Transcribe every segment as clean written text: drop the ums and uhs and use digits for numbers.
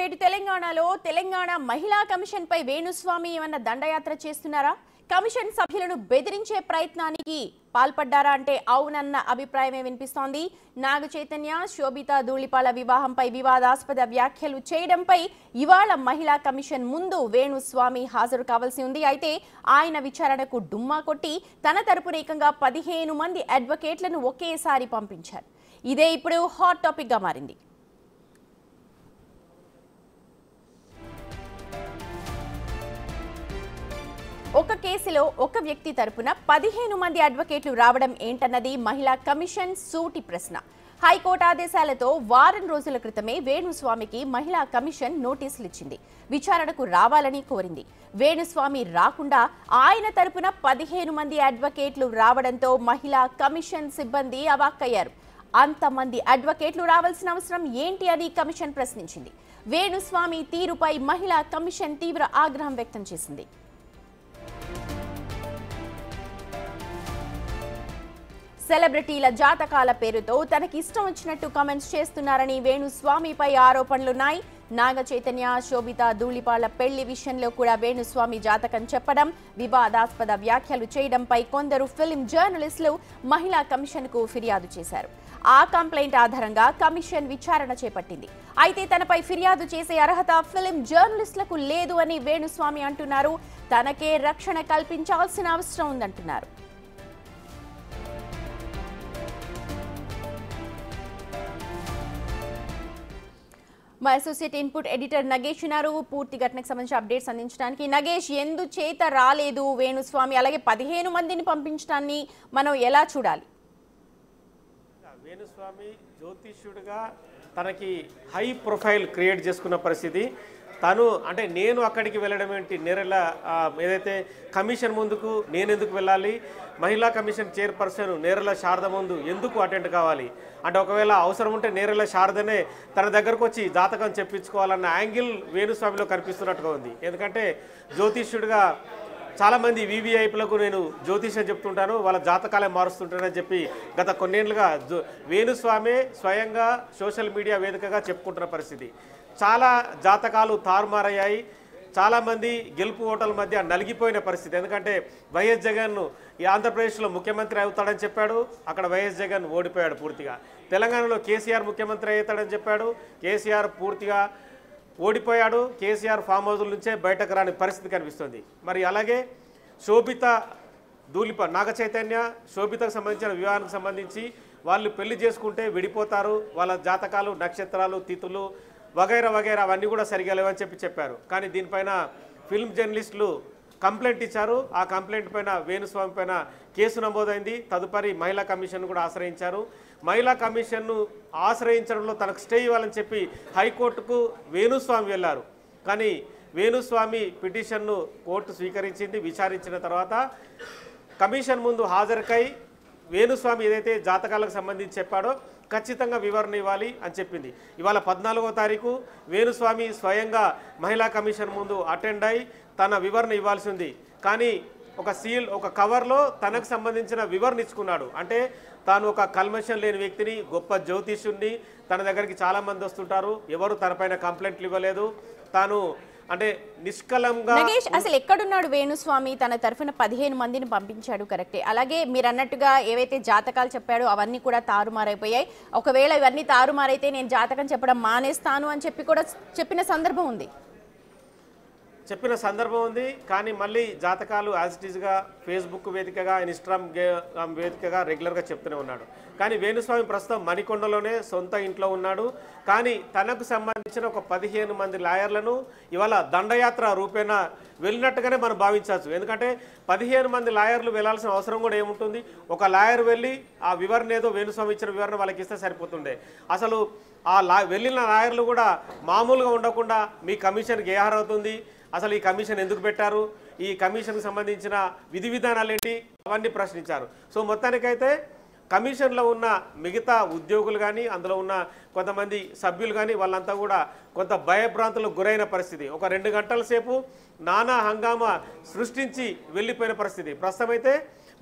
ఇటు తెలంగాణలో తెలంగాణ మహిళా కమిషన్ పై వేణుస్వామి ఏమన్నా దండయాత్ర చేస్తున్నారా? కమిషన్ సభ్యులను బెదిరించే ప్రయత్నానికి పాల్పడ్డారా అంటే అవునన్న అభిప్రాయమే వినిపిస్తోంది. నాగ చైతన్య, శోభితా ధూళిపాల వివాహంపై వివాదాస్పద వ్యాఖ్యలు చేయడంపై ఇవాళ మహిళా కమిషన్ ముందు వేణుస్వామి హాజరు కావాల్సి ఉంది. అయితే ఆయన విచారణకు డుమ్మా కొట్టి తన తరపున ఏకంగా 15 మంది అడ్వకేట్లను ఒకేసారి పంపించారు. ఇదే ఇప్పుడు హాట్ టాపిక్ గా మారింది. ఒక కేసులో ఒక వ్యక్తి తరపున 15 మంది అడ్వకేట్లు రావడం ఏంటన్నది మహిళా కమిషన్ సూటి ప్రశ్న. హైకోర్టు ఆదేశాలతో వారం రోజుల క్రితమే వేణుస్వామికి మహిళా కమిషన్ నోటీసులు ఇచ్చింది. విచారణకు రావాలని కోరింది. వేణుస్వామి రాకుండా ఆయన తరపున 15 మంది అడ్వకేట్లు రావడంతో మహిళా కమిషన్ సిబ్బంది అవాక్కయ్యారు. అంతమంది అడ్వకేట్లు రావాల్సిన అవసరం ఏంటి అని కమిషన్ ప్రశ్నించింది. వేణుస్వామి తీరుపై మహిళా కమిషన్ తీవ్ర ఆగ్రహం వ్యక్తం చేసింది. సెలబ్రిటీల జాతకాల పేరుతో తనకి ఇష్టం వచ్చినట్టు కామెంట్స్ చేస్తున్నారని వేణుస్వామిపై ఆరోపణలున్నాయి. నాగ చైతన్య, శోభితా ధూళిపాల పెళ్లి విషయంలో కూడా వేణుస్వామి జాతకం చెప్పడం, వివాదాస్పద వ్యాఖ్యలు చేయడంపై కొందరు ఫిల్మ్ జర్నలిస్టులు మహిళా కమిషన్కు ఫిర్యాదు చేశారు. ఆ కంప్లైంట్ ఆధారంగా కమిషన్ విచారణ చేపట్టింది. అయితే తనపై ఫిర్యాదు చేసే అర్హత ఫిల్మ్ జర్నలిస్టులకు లేదు అని వేణుస్వామి అంటున్నారు. తనకే రక్షణ కల్పించాల్సిన అవసరం ఉందంటున్నారు. మా అసోసియేట్ ఇన్పుట్ ఎడిటర్ నగేష్ ఉన్నారు పూర్తి ఘటనకు సంబంధించిన అప్డేట్స్ అందించడానికి. నగేష్, ఎందుచేత రాలేదు వేణుస్వామి, అలాగే 15 మందిని పంపించడాన్ని మనం ఎలా చూడాలి? వేణుస్వామి జ్యోతిష్యుడిగా తనకి హై ప్రొఫైల్ క్రియేట్ చేసుకున్న పరిస్థితి. తను అంటే నేను అక్కడికి వెళ్ళడం ఏంటి, నేరెళ్ళ ఏదైతే కమిషన్ ముందుకు నేను ఎందుకు వెళ్ళాలి, మహిళా కమిషన్ చైర్పర్సన్ నేరెళ్ళ శారద ముందు ఎందుకు అటెండ్ కావాలి అంటే, ఒకవేళ అవసరం ఉంటే నేరెళ్ళ శారదనే తన దగ్గరకు వచ్చి జాతకం చెప్పించుకోవాలన్న యాంగిల్ వేణుస్వామిలో కనిపిస్తున్నట్టుగా ఉంది. ఎందుకంటే జ్యోతిష్యుడిగా చాలామంది వీవీఐపీలకు నేను జ్యోతిష్యం చెప్తుంటాను, వాళ్ళ జాతకాలే మారుస్తుంటానని చెప్పి గత కొన్నేళ్లుగా వేణుస్వామి స్వయంగా సోషల్ మీడియా వేదికగా చెప్పుకుంటున్న పరిస్థితి. చాలా జాతకాలు తారుమారయ్యాయి. చాలామంది గెలుపు ఓటర్ల మధ్య నలిగిపోయిన పరిస్థితి. ఎందుకంటే వైఎస్ జగన్ ఈ ఆంధ్రప్రదేశ్లో ముఖ్యమంత్రి అవుతాడని చెప్పాడు, అక్కడ వైఎస్ జగన్ ఓడిపోయాడు పూర్తిగా. తెలంగాణలో కేసీఆర్ ముఖ్యమంత్రి అవుతాడని చెప్పాడు, కేసీఆర్ పూర్తిగా ఓడిపోయాడు. కేసీఆర్ ఫామ్ హౌస్ల నుంచే బయటకు రాని పరిస్థితి కనిపిస్తుంది. మరి అలాగే శోభితా ధూళిపాల, నాగ చైతన్య శోభితకు సంబంధించిన వివాహానికి సంబంధించి వాళ్ళు పెళ్లి చేసుకుంటే విడిపోతారు, వాళ్ళ జాతకాలు, నక్షత్రాలు, తిథులు వగైరా వగైరా అవన్నీ కూడా సరిగా లేవని చెప్పారు. కానీ దీనిపైన ఫిల్మ్ జర్నలిస్టులు కంప్లైంట్ ఇచ్చారు. ఆ కంప్లైంట్ పైన వేణుస్వామి పైన కేసు నమోదైంది. తదుపరి మహిళా కమిషన్ కూడా ఆశ్రయించారు. మహిళా కమిషన్ను ఆశ్రయించడంలో తనకు స్టే ఇవ్వాలని చెప్పి హైకోర్టుకు వేణుస్వామి వెళ్ళారు. కానీ వేణుస్వామి పిటిషన్ను కోర్టు స్వీకరించింది. విచారించిన తర్వాత కమిషన్ ముందు హాజరుకై వేణుస్వామి ఏదైతే జాతకాలకు సంబంధించి చెప్పాడో ఖచ్చితంగా వివరణ ఇవ్వాలి అని చెప్పింది. ఇవాళ 14వ తారీఖు వేణుస్వామి స్వయంగా మహిళా కమిషన్ ముందు అటెండ్ అయి తన వివరణ ఇవ్వాల్సి ఉంది. కానీ ఒక కవర్లో తనకు సంబంధించిన వివరణ ఇచ్చుకున్నాడు. అంటే తాను ఒక కల్మషం లేని వ్యక్తిని, గొప్ప జ్యోతిష్యుడిని, తన దగ్గరికి చాలామంది వస్తుంటారు, ఎవరు తనపైన కంప్లైంట్లు ఇవ్వలేదు, తాను అంటే నిష్కలంగా. నగేష్, అసలు ఎక్కడున్నాడు వేణుస్వామి? తన తరఫున 15 మందిని పంపించాడు, కరెక్టే. అలాగే మీరు అన్నట్టుగా ఏవైతే జాతకాలు చెప్పాడో అవన్నీ కూడా తారుమారైపోయాయి. ఒకవేళ ఇవన్నీ తారుమారైతే నేను జాతకం చెప్పడం మానేస్తాను అని చెప్పిన సందర్భం ఉంది. కానీ మళ్ళీ జాతకాలు యాజ్ ఇట్ ఈజ్గా ఫేస్బుక్ వేదికగా, ఇన్స్టాగ్రామ్ వేదికగా రెగ్యులర్గా చెప్తూనే ఉన్నాడు. కానీ వేణుస్వామి ప్రస్తుతం మణికొండలోనే సొంత ఇంట్లో ఉన్నాడు. కానీ తనకు సంబంధించిన ఒక 15 మంది లాయర్లను ఇవాళ దండయాత్ర రూపేణ వెళ్ళినట్టుగానే మనం భావించవచ్చు. ఎందుకంటే 15 మంది లాయర్లు వెళ్లాల్సిన అవసరం కూడా ఏముంటుంది? ఒక లాయర్ వెళ్ళి ఆ వివరణ ఏదో వేణుస్వామి ఇచ్చిన వివరణ వాళ్ళకి ఇస్తే సరిపోతుండే. అసలు వెళ్ళిన లాయర్లు కూడా మామూలుగా ఉండకుండా మీ కమిషన్కి ఏ అర్హత, అసలు ఈ కమిషన్ ఎందుకు పెట్టారు, ఈ కమిషన్కి సంబంధించిన విధి విధానాలు ఏంటి, అవన్నీ ప్రశ్నించారు. సో మొత్తానికైతే కమిషన్లో ఉన్న మిగతా ఉద్యోగులు కానీ, అందులో ఉన్న కొంతమంది సభ్యులు కానీ వాళ్ళంతా కూడా కొంత భయభ్రాంతులకు గురైన పరిస్థితి. ఒక 2 గంటల సేపు నానా హంగామా సృష్టించి వెళ్ళిపోయిన పరిస్థితి. ప్రస్తుతం అయితే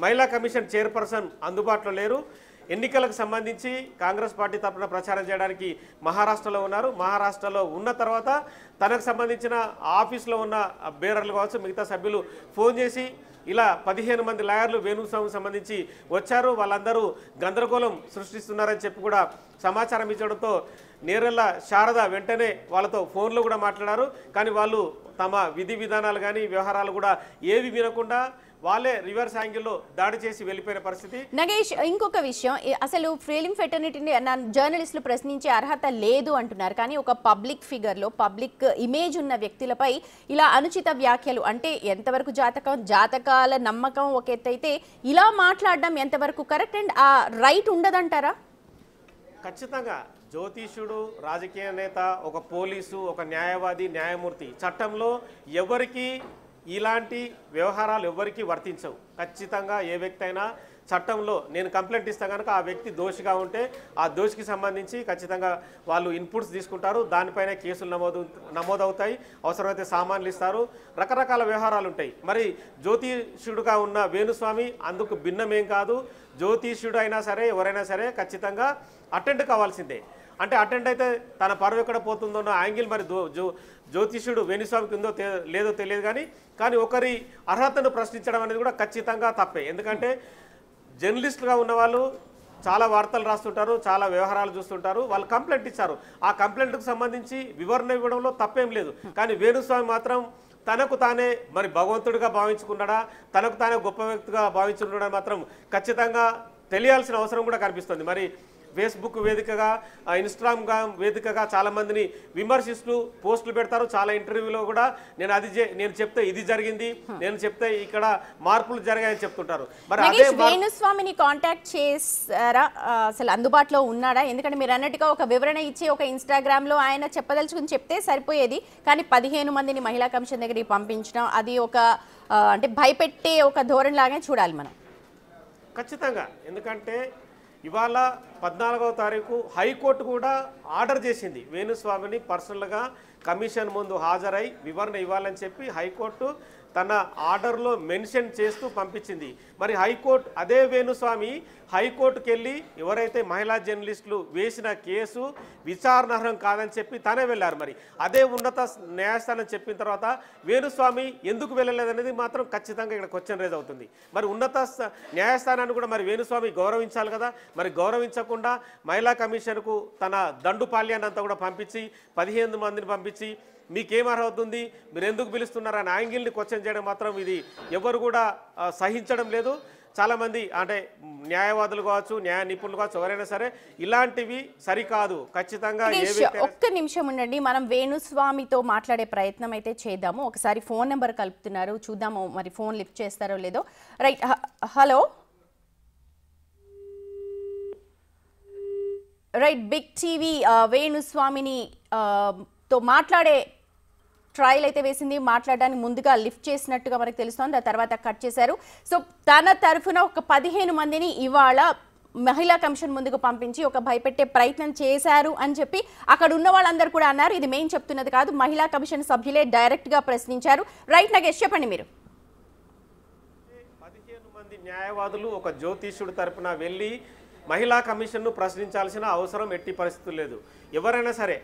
మహిళా కమిషన్ చైర్పర్సన్ అందుబాటులో లేరు. ఎన్నికలకు సంబంధించి కాంగ్రెస్ పార్టీ తరఫున ప్రచారం చేయడానికి మహారాష్ట్రలో ఉన్నారు. మహారాష్ట్రలో ఉన్న తర్వాత తనకు సంబంధించిన ఆఫీస్లో ఉన్న బేరర్లు కావచ్చు మిగతా సభ్యులు ఫోన్ చేసి ఇలా 15 మంది లాయర్లు వేణుస్వామికి సంబంధించి వచ్చారు, వాళ్ళందరూ గందరగోళం సృష్టిస్తున్నారని చెప్పి కూడా సమాచారం ఇచ్చడంతో నేరెళ్ళ శారద వెంటనే వాళ్ళతో ఫోన్లో కూడా మాట్లాడారు. కానీ వాళ్ళు తమ విధి విధానాలు కానీ వ్యవహారాలు కూడా ఏవి వినకుండా వాళ్ళే రివర్స్ యాంగిల్లో దాడి చేసి వెళ్ళిపోయిన పరిస్థితి. నగేష్, ఇంకొక విషయం, అసలు ఫిలిం ఫెటర్నిటీని జర్నలిస్టులు ప్రశ్నించే అర్హత లేదు అంటున్నారు. కానీ ఒక పబ్లిక్ ఫిగర్లో పబ్లిక్ ఇమేజ్ ఉన్న వ్యక్తులపై ఇలా అనుచిత వ్యాఖ్యలు అంటే ఎంతవరకు జాతకాల నమ్మకం ఒక ఎత్తు అయితే ఇలా మాట్లాడడం ఎంతవరకు కరెక్ట్ అండ్ ఆ రైట్ ఉండదంటారా? ఖచ్చితంగా జ్యోతిష్యుడు, రాజకీయ నేత, ఒక పోలీసు, ఒక న్యాయవాది, న్యాయమూర్తి చట్టంలో ఎవరికి ఇలాంటి వ్యవహారాలు ఎవరికి వర్తించవు. ఖచ్చితంగా ఏ వ్యక్తి అయినా చట్టంలో నేను కంప్లైంట్ ఇస్తా కనుక ఆ వ్యక్తి దోషిగా ఉంటే ఆ దోషికి సంబంధించి ఖచ్చితంగా వాళ్ళు ఇన్పుట్స్ తీసుకుంటారు, దానిపైన కేసులు నమోదవుతాయి, అవసరమైతే సామాన్లు ఇస్తారు, రకరకాల వ్యవహారాలు ఉంటాయి. మరి జ్యోతిష్యుడుగా ఉన్న వేణుస్వామి అందుకు భిన్నమేం కాదు. జ్యోతిష్యుడు అయినా సరే ఎవరైనా సరే ఖచ్చితంగా అటెండ్ కావాల్సిందే. అంటే అటెండ్ అయితే తన పరువు ఎక్కడ పోతుందో అన్న యాంగిల్ మరి జ్యోతిష్యుడు వేణుస్వామికి ఉందో లేదో తెలియదు. కానీ ఒకరి అర్హతను ప్రశ్నించడం అనేది కూడా ఖచ్చితంగా తప్పే. ఎందుకంటే జర్నలిస్టులుగా ఉన్నవాళ్ళు చాలా వార్తలు రాస్తుంటారు, చాలా వ్యవహారాలు చూస్తుంటారు, వాళ్ళు కంప్లైంట్ ఇచ్చారు, ఆ కంప్లైంట్కు సంబంధించి వివరణ ఇవ్వడంలో తప్పేం లేదు. కానీ వేణుస్వామి మాత్రం తనకు తానే మరి భగవంతుడిగా భావించుకున్నాడా, తనకు తానే గొప్ప వ్యక్తిగా భావించుకున్నాడా మాత్రం ఖచ్చితంగా తెలియాల్సిన అవసరం కూడా కనిపిస్తుంది. మరి ఫేస్బుక్ వేదికగా, ఇన్స్టాగ్రామ్ వేదికగా చాలామందిని విమర్శిస్తూ పోస్టులు పెడతారు. చాలా ఇంటర్వ్యూలో కూడా నేను చెప్తే ఇది జరిగింది, నేను చెప్తే ఇక్కడ మార్పులు జరిగాయని చెప్తుంటారు. మరి అదే వేణుస్వామిని కాంటాక్ట్ చేశారా, అసలు అందుబాటులో ఉన్నాడా? ఎందుకంటే మీరు అన్నట్టుగా ఒక వివరణ ఇచ్చి ఒక ఇన్స్టాగ్రామ్లో ఆయన చెప్పదలుచుకుని చెప్తే సరిపోయేది. కానీ 15 మందిని మహిళా కమిషన్ దగ్గరికి పంపించడం అది ఒక అంటే భయపెట్టే ఒక ధోరణి లాగానే చూడాలి మనం. ఖచ్చితంగా. ఎందుకంటే ఇవాళ 14వ తారీఖు హైకోర్టు కూడా ఆర్డర్ చేసింది వేణుస్వామిని పర్సనల్గా కమిషన్ ముందు హాజరై వివరణ ఇవ్వాలని చెప్పి హైకోర్టు తన ఆర్డర్లో మెన్షన్ చేస్తూ పంపించింది. మరి హైకోర్టు అదే వేణుస్వామి హైకోర్టుకి వెళ్ళి ఎవరైతే మహిళా జర్నలిస్టులు వేసిన కేసు విచారణార్హం కాదని చెప్పి తనే వెళ్ళారు. మరి అదే ఉన్నత న్యాయస్థానం చెప్పిన తర్వాత వేణుస్వామి ఎందుకు వెళ్ళలేదనేది మాత్రం ఖచ్చితంగా ఇక్కడ క్వశ్చన్ రేజ్ అవుతుంది. మరి ఉన్నత న్యాయస్థానాన్ని కూడా మరి వేణుస్వామి గౌరవించాలి కదా. మరి గౌరవించకుండా మహిళా కమిషన్కు తన దండుపాల్యాన్ని అంతా కూడా పంపించి 15 మందిని పంపించి మీకేం అర్హత ఉంది, మీరు ఎందుకు పిలుస్తున్నారు అనే యాంగిల్ని క్వశ్చన్ చేయడం మాత్రం ఇది ఎవరు కూడా సహించడం లేదు. చాలామంది అంటే న్యాయవాదులు కావచ్చు, న్యాయ నిపుణులు కావచ్చు, ఎవరైనా సరే ఇలాంటివి సరికాదు. ఖచ్చితంగా ఒక్క నిమిషం ఉండండి, మనం వేణుస్వామితో మాట్లాడే ప్రయత్నం అయితే చేద్దాము. ఒకసారి ఫోన్ నెంబర్ కలుపుతున్నారు, చూద్దాము మరి ఫోన్ లిఫ్ట్ చేస్తారో లేదో. Right, hello. Right, big TV వేణుస్వామిని తో మాట్లాడే ట్రయల్ అయితే వేసింది. మాట్లాడడానికి ముందుగా లిఫ్ట్ చేసినట్టుగా మనకు తెలుస్తోంది, ఆ తర్వాత కట్ చేశారు. సో తన తరఫున ఒక 15 మందిని ఇవాళ మహిళా కమిషన్ ముందుకు పంపించి ఒక భయపెట్టే ప్రయత్నం చేశారు అని చెప్పి అక్కడ ఉన్న వాళ్ళందరూ కూడా అన్నారు. ఇది మేము చెప్తున్నది కాదు, మహిళా కమిషన్ సభ్యులే డైరెక్ట్గా ప్రశ్నించారు. రైట్ నగేష్, చెప్పండి మీరు. 15 మంది న్యాయవాదులు ఒక జ్యోతిష్యుడి తరఫున వెళ్ళి మహిళా కమిషన్ను ప్రశ్నించాల్సిన అవసరం ఎట్టి పరిస్థితులు లేదు. ఎవరైనా సరే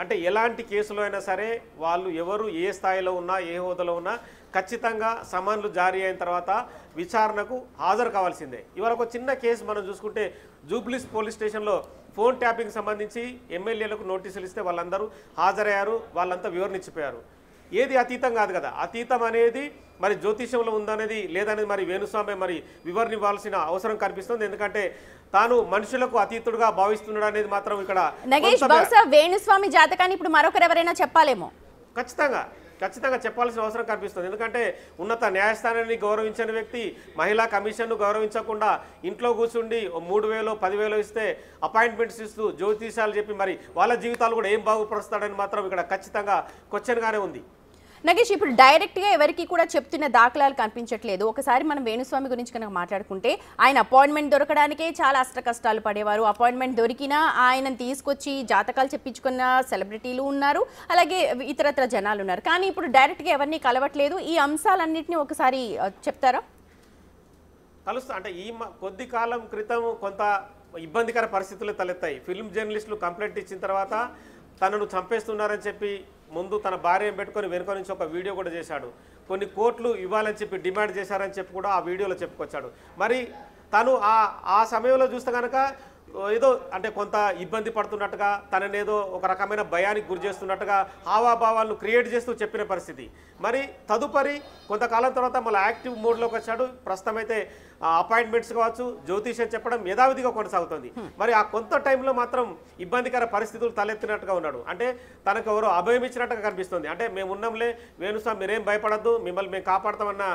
అంటే ఎలాంటి కేసులో అయినా సరే వాళ్ళు ఎవరు ఏ స్థాయిలో ఉన్నా ఏ హోదాలో ఉన్నా ఖచ్చితంగా సమన్లు జారీ అయిన తర్వాత విచారణకు హాజరు కావాల్సిందే. ఇవాళ ఒక చిన్న కేసు మనం చూసుకుంటే జూబ్లీస్ పోలీస్ స్టేషన్లో ఫోన్ ట్యాపింగ్ సంబంధించి ఎమ్మెల్యేలకు నోటీసులు ఇస్తే వాళ్ళందరూ హాజరయ్యారు, వాళ్ళంతా వివరణ ఇచ్చిపోయారు. ఏది అతీతం కాదు కదా. అతీతం అనేది మరి జ్యోతిష్యంలో ఉందనేది లేదనేది మరి వేణుస్వామి మరి వివరణ ఇవ్వాల్సిన అవసరం కనిపిస్తుంది. ఎందుకంటే తాను మనుషులకు అతీతుడుగా భావిస్తున్నాడు అనేది మాత్రం ఇక్కడ నగేష్ బహుశా వేణుస్వామి జాతకాన్ని ఇప్పుడు మరొకరు ఎవరైనా చెప్పాలేమో. ఖచ్చితంగా చెప్పాల్సిన అవసరం కనిపిస్తుంది. ఎందుకంటే ఉన్నత న్యాయస్థానాన్ని గౌరవించని వ్యక్తి మహిళా కమిషన్ను గౌరవించకుండా ఇంట్లో కూర్చుండి 3,000 10,000 ఇస్తే అపాయింట్మెంట్స్ ఇస్తూ జ్యోతిషాలు చెప్పి మరి వాళ్ళ జీవితాలు కూడా ఏం బాగుపరుస్తాడని మాత్రం ఇక్కడ ఖచ్చితంగా క్వశ్చన్గానే ఉంది. నగేష్, ఇప్పుడు డైరెక్ట్గా ఎవరికి కూడా చెప్తున్న దాఖలాలు కనిపించట్లేదు. ఒకసారి మనం వేణుస్వామి గురించి కనుక మాట్లాడుకుంటే ఆయన అపాయింట్మెంట్ దొరకడానికే చాలా అష్టకష్టాలు పడేవారు. అపాయింట్మెంట్ దొరికినా ఆయనను తీసుకొచ్చి జాతకాలు చెప్పించుకున్న సెలబ్రిటీలు ఉన్నారు, అలాగే ఇతరత్ర జనాలు ఉన్నారు. కానీ ఇప్పుడు డైరెక్ట్గా ఎవరిని కలవట్లేదు. ఈ అంశాలన్నింటినీ ఒకసారి చెప్తారా? కలుస్తా అంటే కొద్ది కాలం క్రితం కొంత ఇబ్బందికర పరిస్థితులు తలెత్తాయి. ఫిల్మ్ జర్నలిస్టులు కంప్లైంట్ ఇచ్చిన తర్వాత తనను చంపేస్తున్నారని చెప్పి ముందు తన భార్యను పెట్టుకొని వెనుక నుంచి ఒక వీడియో కూడా చేశాడు. కొన్ని కోట్లు ఇవ్వాలని చెప్పి డిమాండ్ చేశారని చెప్పి కూడా ఆ వీడియోలో చెప్పుకొచ్చాడు. మరి తను ఆ సమయంలో చూస్తే కనుక ఏదో అంటే కొంత ఇబ్బంది పడుతున్నట్టుగా, తననేదో ఒక రకమైన భయానికి గురి చేస్తున్నట్టుగా హావాభావాలను క్రియేట్ చేస్తూ చెప్పిన పరిస్థితి. మరి తదుపరి కొంతకాలం తర్వాత మళ్ళీ యాక్టివ్ మోడ్లోకి వచ్చాడు. ప్రస్తుతం అయితే అపాయింట్మెంట్స్ కావచ్చు, జ్యోతిష్యం చెప్పడం యథావిధిగా కొనసాగుతుంది. మరి ఆ కొంత టైంలో మాత్రం ఇబ్బందికర పరిస్థితులు తలెత్తినట్టుగా ఉన్నాడు. అంటే తనకు ఎవరో అభయం ఇచ్చినట్టుగా కనిపిస్తుంది. అంటే మేము ఉన్నాంలే వేణుస్వామి, మీరేం భయపడద్దు, మిమ్మల్ని మేము కాపాడతామన్న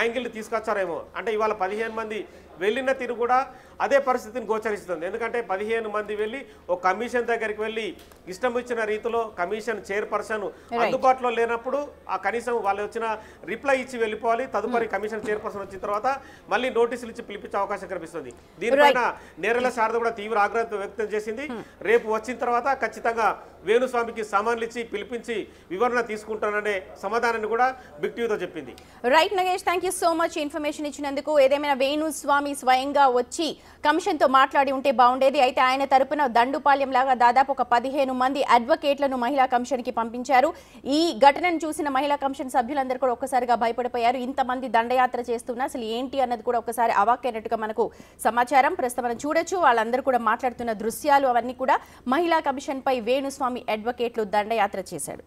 యాంగిల్ని తీసుకొచ్చారేమో. అంటే ఇవాళ 15 మంది వెళ్ళిన తీరు కూడా అదే పరిస్థితిని గోచరిస్తుంది. ఎందుకంటే 15 మంది వెళ్ళి ఒక కమిషన్ దగ్గరికి వెళ్ళి ఇష్టం ఇచ్చిన రీతిలో కమిషన్ చైర్పర్సన్ అందుబాటులో లేనప్పుడు ఆ కనీసం వాళ్ళు వచ్చిన రిప్లై ఇచ్చి వెళ్ళిపోవాలి. తదుపరి కమిషన్ చైర్పర్సన్ వచ్చిన తర్వాత మళ్ళీ నోటీసులు ఇచ్చి పిలిపించే అవకాశం కనిపిస్తుంది. దీనిపైన నేరెల శారద కూడా తీవ్ర ఆగ్రహం వ్యక్తం చేసింది. రేపు వచ్చిన తర్వాత ఖచ్చితంగా వేణుస్వామికి సామాన్లు ఇచ్చి పిలిపించి వివరణ తీసుకుంటాననే సమాధానాన్ని కూడా బిగ్ టీవీతో చెప్పింది. Right Nagesh, thank you so much information ఇచ్చినందుకు. ఏదేమైనా వేణుస్వామి స్వయంగా వచ్చి కమిషన్తో మాట్లాడి ఉంటే బాగుండేది. అయితే ఆయన తరపున దండుపాళ్యం లాగా దాదాపు ఒక 15 మంది అడ్వకేట్లను మహిళా కమిషన్కి పంపించారు. ఈ ఘటనను చూసిన మహిళా కమిషన్ సభ్యులందరూ కూడా ఒక్కసారిగా భయపడిపోయారు. ఇంతమంది దండయాత్ర చేస్తున్నా అసలు ఏంటి అన్నది కూడా ఒకసారి అవాక్కైనట్టుగా మనకు సమాచారం. ప్రస్తుతం మనం చూడొచ్చు, వాళ్ళందరూ కూడా మాట్లాడుతున్న దృశ్యాలు అవన్నీ కూడా మహిళా కమిషన్పై వేణుస్వామి అడ్వకేట్లు దండయాత్ర చేశాడు.